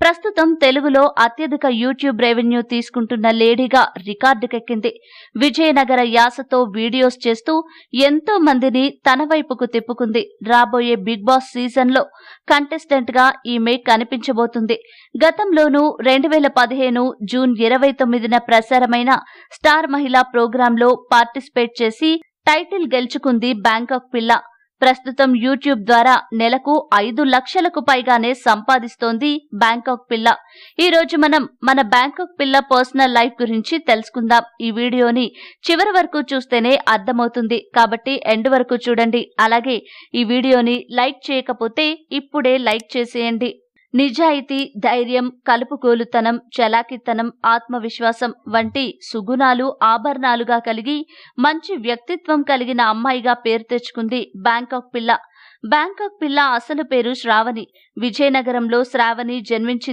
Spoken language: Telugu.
ప్రస్తుతం తెలుగులో అత్యధిక యూట్యూబ్ రెవెన్యూ తీసుకుంటున్న లేడీగా రికార్డుకెక్కింది. విజయనగర యాసతో వీడియోస్ చేస్తూ ఎంతో మందిని తన వైపుకు తిప్పుకుంది. రాబోయే బిగ్ బాస్ సీజన్లో కంటెస్టెంట్ గా ఈమె కనిపించబోతుంది. గతంలోనూ 2015 జూన్ 29న ప్రసారమైన స్టార్ మహిళా ప్రోగ్రాంలో పార్టిసిపేట్ చేసి టైటిల్ గెలుచుకుంది బ్యాంకాక్ పిల్ల. ప్రస్తుతం యూట్యూబ్ ద్వారా నెలకు 5 లక్షలకు పైగానే సంపాదిస్తోంది బ్యాంకాక్ పిల్ల. ఈ రోజు మనం మన బ్యాంకాక్ పిల్ల పర్సనల్ లైఫ్ గురించి తెలుసుకుందాం. ఈ వీడియోని చివరి వరకు చూస్తేనే అర్థమవుతుంది కాబట్టి ఎండ్ వరకు చూడండి. అలాగే ఈ వీడియోని లైక్ చేయకపోతే ఇప్పుడే లైక్ చేసేయండి. నిజాయితీ, ధైర్యం, కలుపుగోలుతనం, చలాకితనం, ఆత్మవిశ్వాసం వంటి సుగుణాలు ఆభరణాలుగా కలిగి మంచి వ్యక్తిత్వం కలిగిన అమ్మాయిగా పేరు తెచ్చుకుంది బ్యాంకాక్ పిల్ల. బ్యాంకాక్ పిల్ల అసలు పేరు శ్రావణి. విజయనగరంలో శ్రావణి జన్మించింది.